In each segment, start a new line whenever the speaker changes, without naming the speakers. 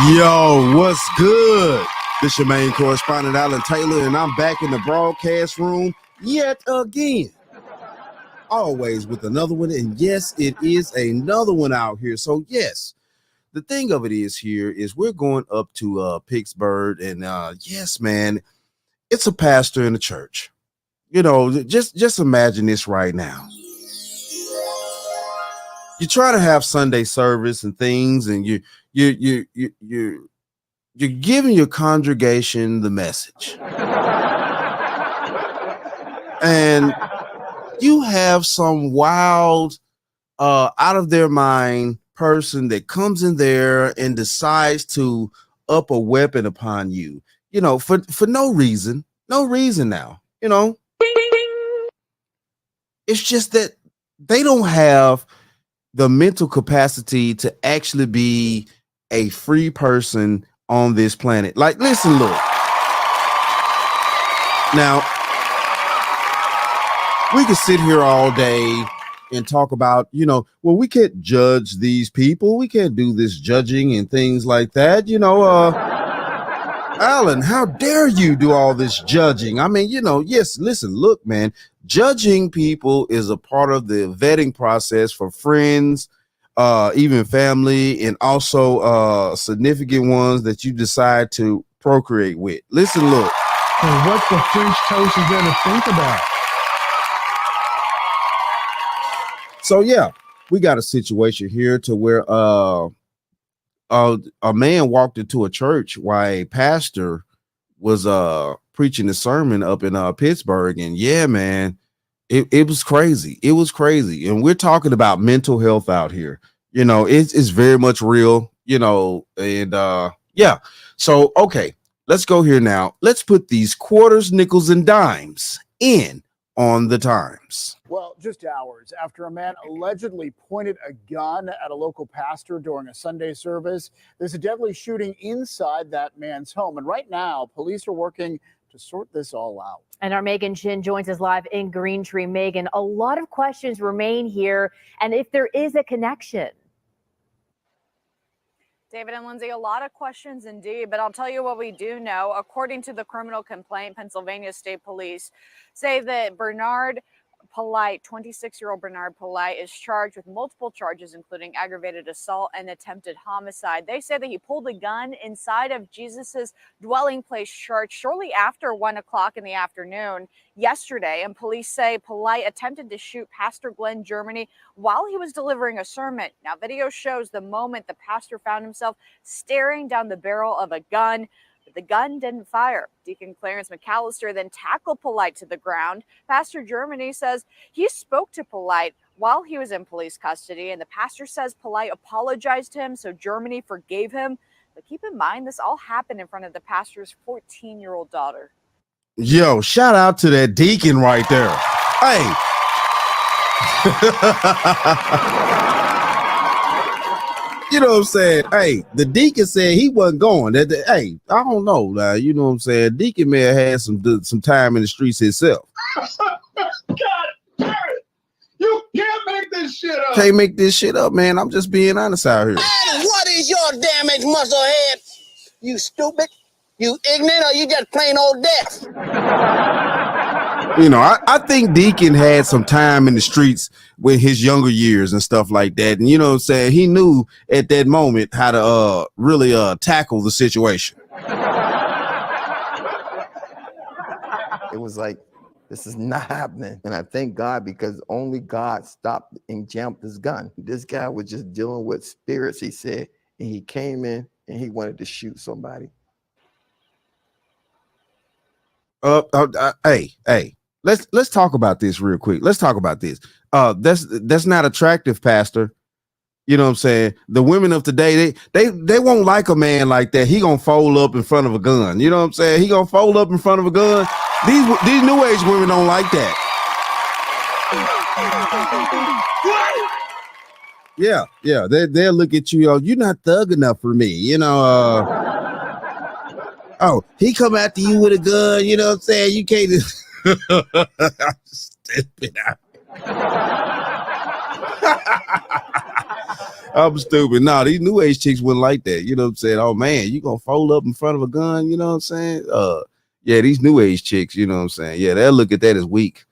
Yo, what's good? This your main correspondent, Alan Taylor, and I'm back in the broadcast room yet again. Always with another one, and yes, it is another one out here. So yes, the thing of it is here is we're going up to Pittsburgh, and yes, man, it's a pastor in the church. You know, just imagine this right now. You try to have Sunday service and things, and you're giving your congregation the message, and you have some wild, out of their mind person that comes in there and decides to up a weapon upon you. You know, for no reason, now. You know, it's just that they don't have the mental capacity to actually be a free person on this planet. Like, listen, look. Now, we can sit here all day and talk about, well, we can't judge these people. We can't do this judging and things like that. Alan, how dare you do all this judging? I mean, yes, listen, look, man, judging people is a part of the vetting process for friends, even family, and also significant ones that you decide to procreate with. Listen, look.
And what the French toast is there to think about?
So yeah, we got a situation here to where a man walked into a church while a pastor was preaching a sermon up in Pittsburgh, and yeah, man, it was crazy. It was crazy, and we're talking about mental health out here. It's very much real. And yeah. So okay, let's go here now. Let's put these quarters, nickels, and dimes in on the times.
Well, just hours after a man allegedly pointed a gun at a local pastor during a Sunday service, there's a deadly shooting inside that man's home. And right now, police are working to sort this all out.
And our Megan Chin joins us live in Green Tree. Megan, a lot of questions remain here, and if there is a connection.
David and Lindsay, a lot of questions indeed, but I'll tell you what we do know. According to the criminal complaint, Pennsylvania State Police say that Bernard Polite, 26-year-old Bernard Polite, is charged with multiple charges, including aggravated assault and attempted homicide. They say that he pulled a gun inside of Jesus's dwelling place church shortly after 1 o'clock in the afternoon yesterday. And police say Polite attempted to shoot Pastor Glenn Germany while he was delivering a sermon. Now, video shows the moment the pastor found himself staring down the barrel of a gun. But the gun didn't fire. Deacon Clarence McAllister then tackled Polite to the ground. Pastor Germany says he spoke to Polite while he was in police custody, and the pastor says Polite apologized to him, so Germany forgave him. But keep in mind, this all happened in front of the pastor's 14-year-old daughter.
Yo, shout out to that deacon right there. Hey. You know what I'm saying? Hey, the deacon said he wasn't going. Hey, I don't know. You know what I'm saying? Deacon may have had some time in the streets himself.
God damn it. You can't make this shit up.
Can't make this shit up, man. I'm just being honest out here.
And what is your damaged muscle head? You stupid? You ignorant, or you just plain old deaf?
I think Deacon had some time in the streets with his younger years and stuff like that. And you know what I'm saying? He knew at that moment how to really tackle the situation.
It was like, this is not happening. And I thank God, because only God stopped and jammed this gun. This guy was just dealing with spirits, he said, and he came in and he wanted to shoot somebody.
Hey, let's talk about this real quick. Let's talk about this. That's not attractive, Pastor. You know what I'm saying? The women of today, they won't like a man like that. He gonna fold up in front of a gun. You know what I'm saying? He gonna fold up in front of a gun. These new age women don't like that. Yeah. They'll look at you. You're not thug enough for me. Oh, he come after you with a gun, you know what I'm saying? You can't just stupid. I'm stupid. Nah, these new age chicks wouldn't like that. You know what I'm saying? Oh man, you gonna fold up in front of a gun? You know what I'm saying? Yeah, these new age chicks. You know what I'm saying? Yeah, they'll look at that as weak.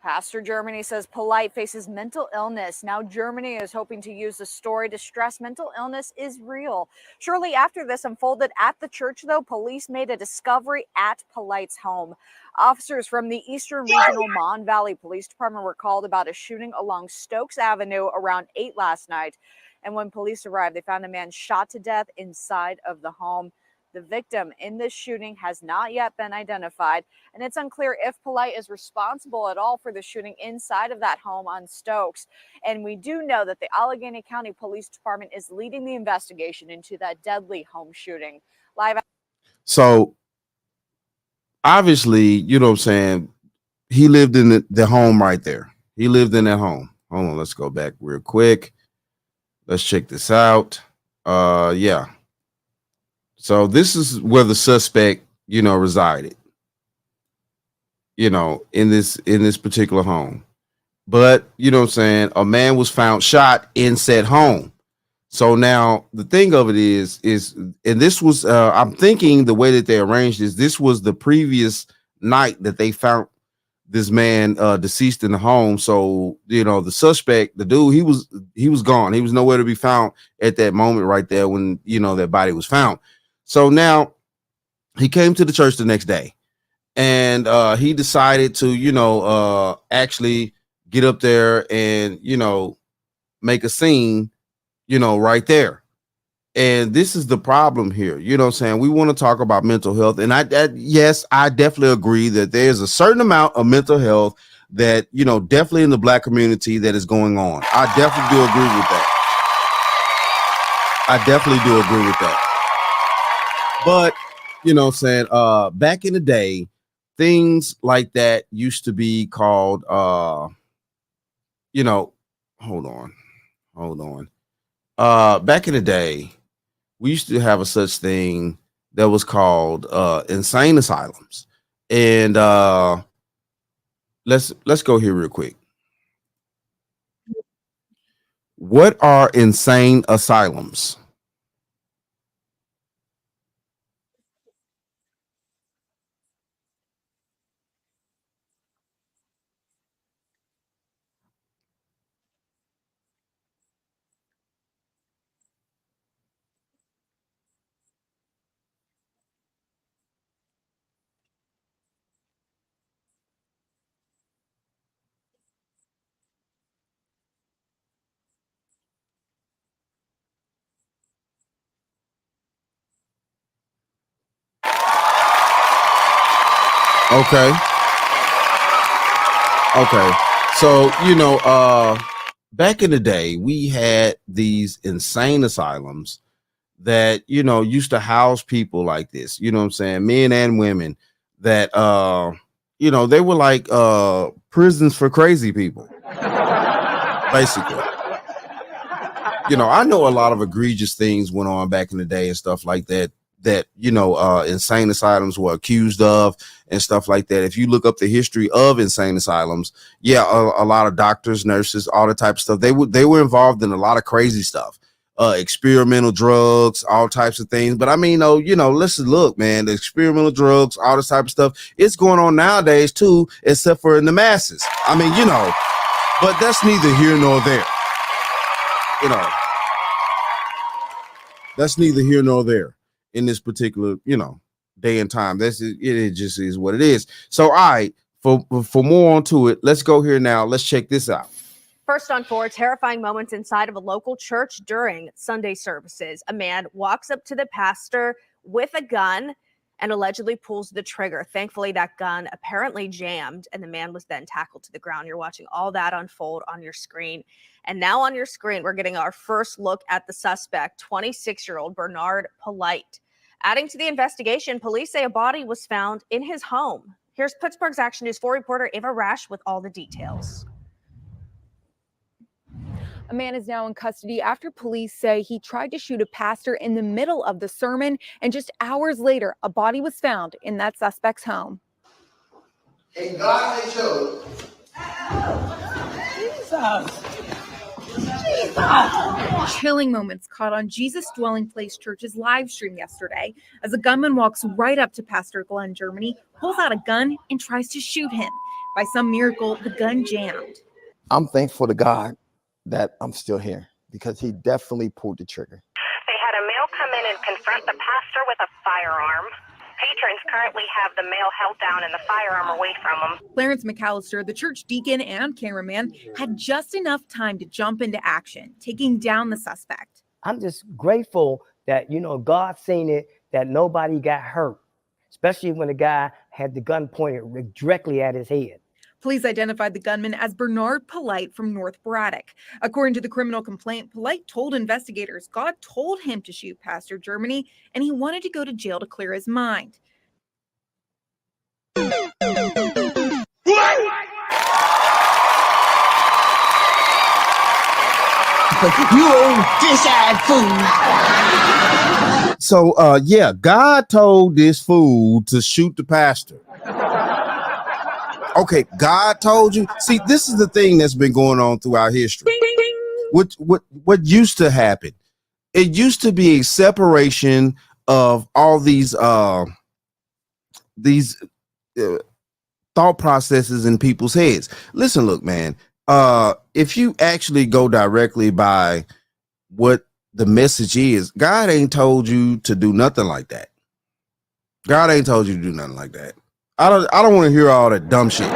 Pastor Germany says Polite faces mental illness. Now Germany is hoping to use the story to stress mental illness is real. Shortly after this unfolded at the church, though, police made a discovery at Polite's home. Officers from the Eastern Regional Mon Valley Police Department were called about a shooting along Stokes Avenue around 8 last night. And when police arrived, they found a man shot to death inside of the home. The victim in this shooting has not yet been identified, and it's unclear if Polite is responsible at all for the shooting inside of that home on Stokes. And we do know that the Allegheny County Police Department is leading the investigation into that deadly home shooting. Live.
So obviously, you know what I'm saying, he lived in the home right there. He lived in that home. Hold on, let's go back real quick. Let's check this out. Yeah. So this is where the suspect, you know, resided, you know, in this particular home. But, you know what I'm saying, a man was found shot in said home. So now the thing of it is, and this was, I'm thinking the way that they arranged this was the previous night that they found this man deceased in the home. So, you know, the suspect, the dude, he was gone. He was nowhere to be found at that moment right there when, you know, that body was found. So now he came to the church the next day and he decided to, you know, actually get up there and, you know, make a scene, you know, right there. And this is the problem here. You know what I'm saying? We want to talk about mental health. And yes, I definitely agree that there's a certain amount of mental health that, you know, definitely in the Black community that is going on. I definitely do agree with that. I definitely do agree with that. But, you know what I'm saying, back in the day, things like that used to be called, you know, hold on. Back in the day, we used to have a such thing that was called insane asylums. And let's go here real quick. What are insane asylums? Okay. So, you know, back in the day, we had these insane asylums that, you know, used to house people like this, you know what I'm saying, men and women that, you know, they were like prisons for crazy people, basically. You know, I know a lot of egregious things went on back in the day and stuff like that, you know, insane asylums were accused of and stuff like that. If you look up the history of insane asylums, yeah, a lot of doctors, nurses, all the type of stuff, they were involved in a lot of crazy stuff, experimental drugs, all types of things. But I mean, you know, listen, look, man, the experimental drugs, all this type of stuff, it's going on nowadays too, except for in the masses. I mean, you know, but that's neither here nor there. You know, that's neither here nor there in this particular, you know, day and time. It just is what it is. So, all right, for more onto it, let's go here now. Let's check this out.
First on 4, terrifying moments inside of a local church during Sunday services. A man walks up to the pastor with a gun and allegedly pulls the trigger. Thankfully, that gun apparently jammed, and the man was then tackled to the ground. You're watching all that unfold on your screen. And now on your screen, we're getting our first look at the suspect, 26-year-old Bernard Polite. Adding to the investigation, police say a body was found in his home. Here's Pittsburgh's Action News 4 reporter Ava Rash with all the details.
A man is now in custody after police say he tried to shoot a pastor in the middle of the sermon, and just hours later, a body was found in that suspect's home.
And God may show.
Chilling moments caught on Jesus Dwelling Place Church's live stream yesterday as a gunman walks right up to Pastor Glenn Germany, pulls out a gun, and tries to shoot him. By some miracle, the gun jammed.
I'm thankful to God that I'm still here because he definitely pulled the trigger.
They had a male come in and confront the pastor with a firearm. Patrons currently have the male held down and the firearm away from him.
Clarence McAllister, the church deacon and cameraman, had just enough time to jump into action, taking down the suspect.
I'm just grateful that, God seen it, that nobody got hurt, especially when the guy had the gun pointed directly at his head.
Police identified the gunman as Bernard Polite from North Braddock. According to the criminal complaint, Polite told investigators God told him to shoot Pastor Germany, and he wanted to go to jail to clear his mind.
You old fish-eyed fool.
So, yeah, God told this fool to shoot the pastor. Okay, God told you. See, this is the thing that's been going on throughout history. What used to happen? It used to be a separation of all these thought processes in people's heads. Listen, look, man. If you actually go directly by what the message is, God ain't told you to do nothing like that. God ain't told you to do nothing like that. I don't want to hear all that dumb shit.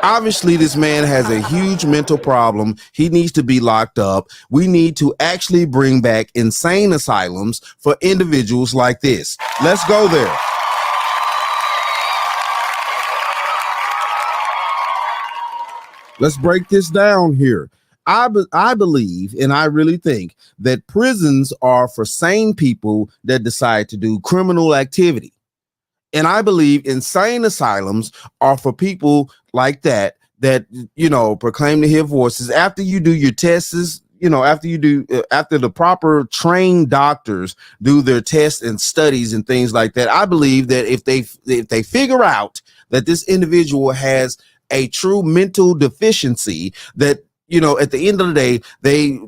Obviously, this man has a huge mental problem. He needs to be locked up. We need to actually bring back insane asylums for individuals like this. Let's go there. Let's break this down here. I believe, and I really think that prisons are for sane people that decide to do criminal activity. And I believe insane asylums are for people like that, proclaim to hear voices. After you do your tests, after the proper trained doctors do their tests and studies and things like that, I believe that if they figure out that this individual has a true mental deficiency, that, at the end of the day,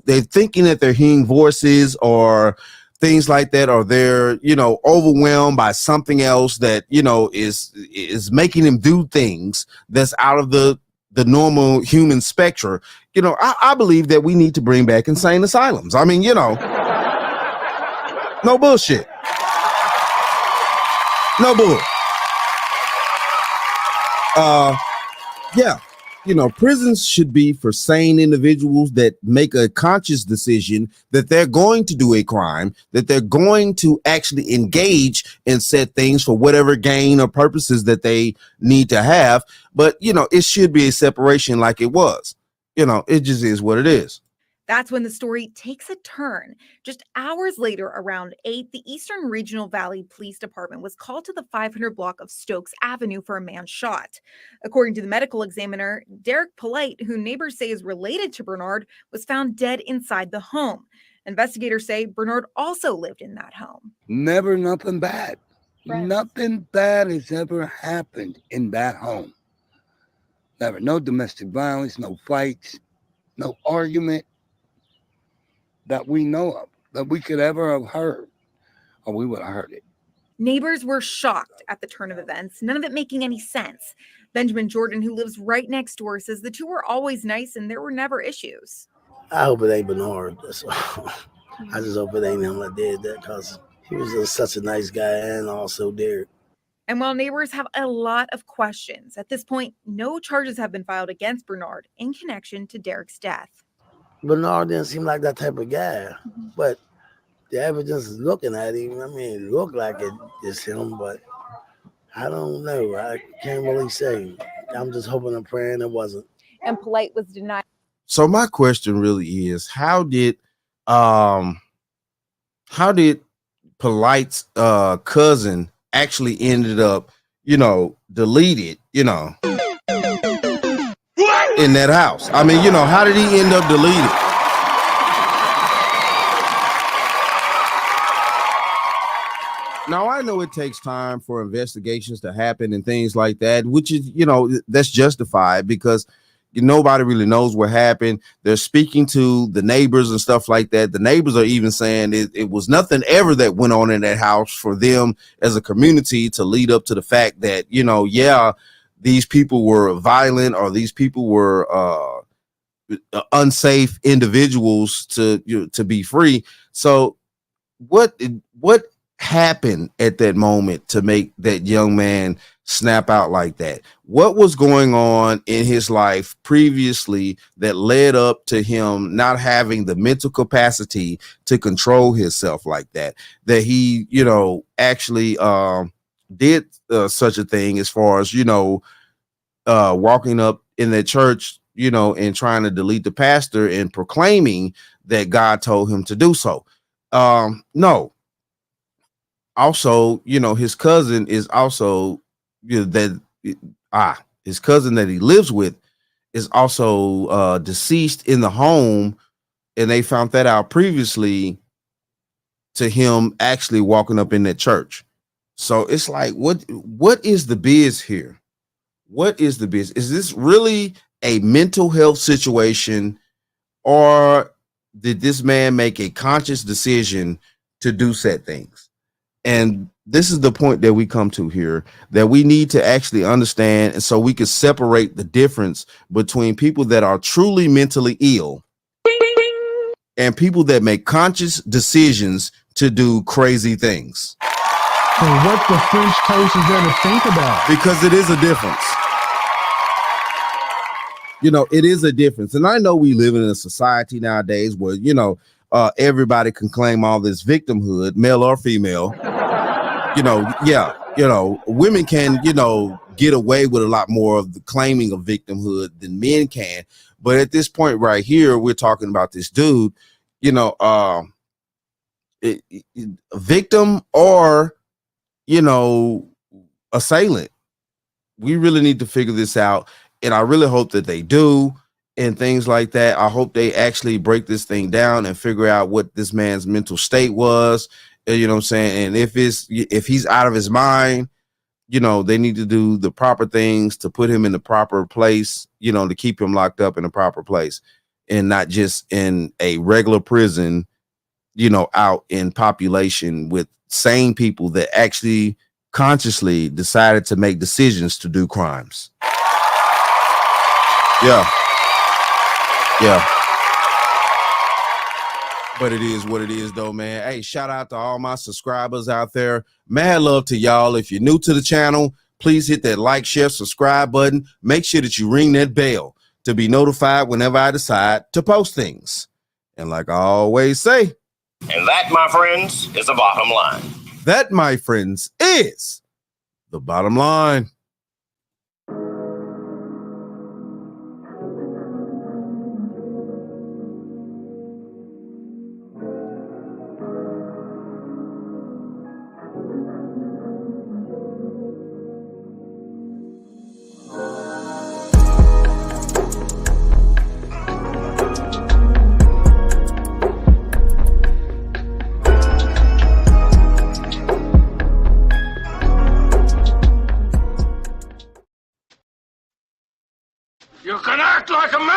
they're thinking that they're hearing voices or things like that, or they're, overwhelmed by something else that, is making them do things that's out of the normal human spectrum. I believe that we need to bring back insane asylums. I mean, no bullshit. No bull. Yeah. Prisons should be for sane individuals that make a conscious decision that they're going to do a crime, that they're going to actually engage in said things for whatever gain or purposes that they need to have. But, it should be a separation like it was. It just is what it is.
That's when the story takes a turn. Just hours later, around 8, the Eastern Regional Valley Police Department was called to the 500 block of Stokes Avenue for a man shot. According to the medical examiner, Derek Polite, who neighbors say is related to Bernard, was found dead inside the home. Investigators say Bernard also lived in that home.
Never nothing bad.
Right.
Nothing bad has ever happened in that home. Never. No domestic violence, no fights, no argument that we know of, that we could ever have heard, or we would have heard it.
Neighbors were shocked at the turn of events, none of it making any sense. Benjamin Jordan, who lives right next door, says the two were always nice and there were never issues.
I hope it ain't Bernard. That's all. I just hope it ain't him that did that, because he was just such a nice guy, and also Derek.
And while neighbors have a lot of questions, at this point, no charges have been filed against Bernard in connection to Derek's death.
Bernard didn't seem like that type of guy, but the evidence is looking at him. I mean, it looked like it's him, but I don't know. I can't really say. I'm just hoping and praying it wasn't.
And Polite was denied.
So my question really is, how did Polite's cousin actually ended up, deleted, in that house? I mean, how did he end up deleted? Now, I know it takes time for investigations to happen and things like that, which is, that's justified because, nobody really knows what happened. They're speaking to the neighbors and stuff like that. The neighbors are even saying it was nothing ever that went on in that house for them as a community to lead up to the fact that, you know, yeah, these people were violent or these people were unsafe individuals to be free. So what happened at that moment to make that young man snap out like that? What was going on in his life previously that led up to him not having the mental capacity to control himself like that he, you know, actually did such a thing as far as, you know, walking up in the church, you know, and trying to delete the pastor and proclaiming that God told him to do so? No. Also, you know, his cousin is also, you know, his cousin that he lives with is also deceased in the home, and they found that out previously to him actually walking up in that church. So it's like, what is the biz here? What is the biz? Is this really a mental health situation, or did this man make a conscious decision to do said things? And this is the point that we come to here, that we need to actually understand, and so we can separate the difference between people that are truly mentally ill and people that make conscious decisions to do crazy things.
So what the French toast is there to think about?
Because it is a difference. You know, it is a difference. And I know we live in a society nowadays where, you know, everybody can claim all this victimhood, male or female. You know, yeah, you know, women can, you know, get away with a lot more of the claiming of victimhood than men can. But at this point right here, we're talking about this dude, you know, a victim or, you know, assailant. We really need to figure this out. And I really hope that they do, and things like that. I hope they actually break this thing down and figure out what this man's mental state was. You know what I'm saying? And if he's out of his mind, you know, they need to do the proper things to put him in the proper place, you know, to keep him locked up in the proper place and not just in a regular prison, you know, out in population with sane people that actually consciously decided to make decisions to do crimes. Yeah. Yeah. But it is what it is, though, man. Hey, shout out to all my subscribers out there. Mad love to y'all. If you're new to the channel, please hit that like, share, subscribe button. Make sure that you ring that bell to be notified whenever I decide to post things. And like I always say,
and that, my friends, is the bottom line.
That, my friends, is the bottom line.
You can act like a man.